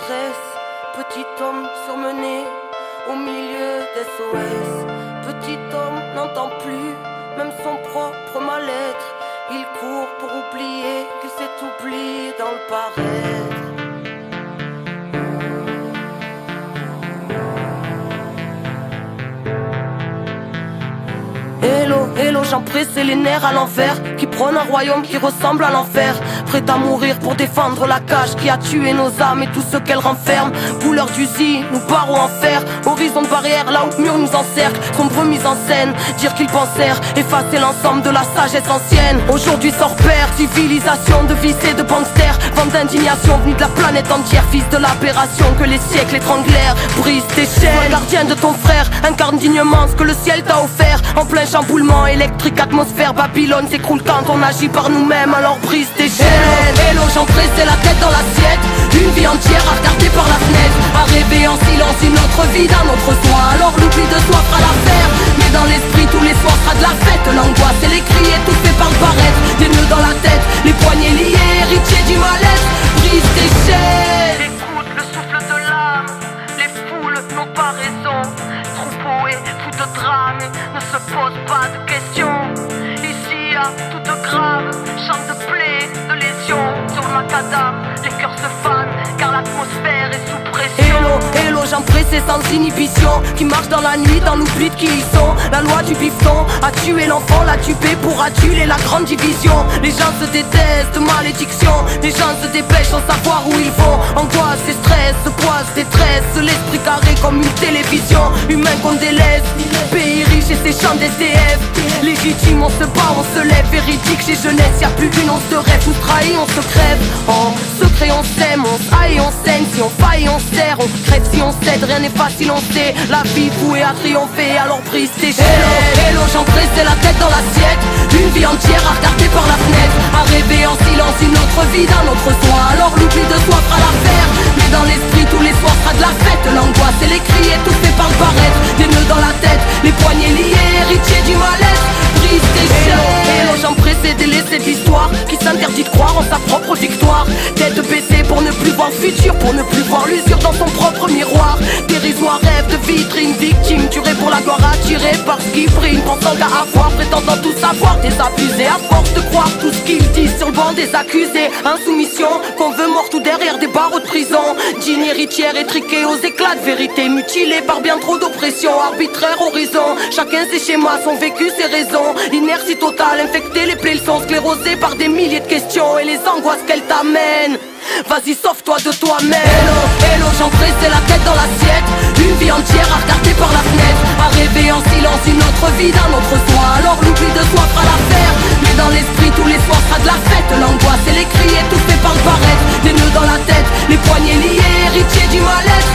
détresse, petit homme surmené au milieu des SOS. Petit homme n'entend plus même son propre mal-être. Il court pour oublier qu'il s'est oublié dans le paraître. Hello, hello, j'en pressé les nerfs à l'envers, qui prône un royaume qui ressemble à l'enfer. Prêt à mourir pour défendre la cage qui a tué nos âmes et tout ce qu'elle renferme. Couleur d'usine, nous barreaux en fer, horizon de barrière là où mur nous encercle. Sombre mise en scène, dire qu'ils pensèrent effacer l'ensemble de la sagesse ancienne. Aujourd'hui sort père, civilisation de vices et de banksters. Vente d'indignation venue de la planète entière, fils de l'aberration que les siècles étranglèrent. Brise tes chaînes, gardien de ton frère, incarne dignement ce que le ciel t'a offert. En plein chamboulement électrique, atmosphère, Babylone s'écroule quand on agit par nous-mêmes, alors brise tes chaînes. Hello, j'en pressé la tête dans l'assiette, une vie entière à regarder par la fenêtre, à rêver en silence une autre vie d'un autre soi. Alors l'oubli de soi fera l'affaire, mais dans l'esprit tous les soirs sera de la fête. L'angoisse et les cris étouffés par le paraître, des nœuds dans la tête, les poignets liés, héritiers du mal-être. Brise tes chaînes. Écoute le souffle de l'âme, les foules n'ont pas raison. Troupeau et fou de drame ne se pose pas de questions. Ici à toute grave, champ de plaies, de lésions. Sur le macadam, les cœurs se fanent car l'atmosphère est sous pression. Hello, hello, j'en pressé sans inhibition, qui marche dans la nuit, dans l'oubli de qui ils sont. La loi du bifton a tué l'enfant, l'a tué pour aduler la grande division. Les gens se détestent, malédiction. Les gens se dépêchent sans savoir où ils vont. Angoisse et stress, poisse, détresse. L'esprit carré comme une télévision. Humain qu'on délaisse, pays riche et ses champs d'SDF. Légitime, on se bat, on se lève. Véridique, chez jeunesse, y'a plus d'une once de rêve. Tout trahi, on se crève. En secret, on s'aime, on haït, on saigne. Si on faille, on serre, on crève si on cède. Rien n'est facile, on sait. La vie vouée à triompher, alors brise tes chaînes. Hello, j'en pressé la tête dans l'assiette, une vie entière à regarder par la fenêtre, à rêver en silence une autre vie d'un autre soi. Alors l'oubli de soi fera l'affaire, mais dans l'esprit tous les soirs sera de la fête. L'angoisse et les cris étouffés par le paraître, des nœuds dans la tête, les poignets liés, héritiers du mal-être. Brise tes chaînes. Hello, j'en pressé délaissé de l'histoire qui s'interdit de croire en sa propre victoire. Tête baissée pour ne plus voir le futur, pour ne plus voir l'usure dans son propre miroir. Dérisoire rêve de vitrine, victime tuée pour la gloire, attirée par ce qui brille, pensant qu'à avoir, prétendant tout savoir, désabusé à force de croire tout ce qu'ils disent sur le banc des accusés. Insoumission, qu'on veut mort tout derrière des barreaux de prison. Digne héritière étriquée aux éclats de vérité, mutilée par bien trop d'oppression, arbitraire horizon. Chacun ses schémas, son vécu, ses raisons. Inertie totale, infectée, les plaies sont sclérosées par des milliers de questions et les angoisses qu'elles t'amènent. Vas-y, sauve-toi de toi-même. Hello, hello, j'en pressé la tête dans l'assiette, une vie entière à regarder par la fenêtre, à rêver en silence une autre vie d'un autre soi. Alors l'oubli de soi fera l'affaire, mais dans l'esprit tous les soirs sera de la fête. L'angoisse et les cris étouffés par le paraître, des nœuds dans la tête, les poignets liés, héritiers du mal-être.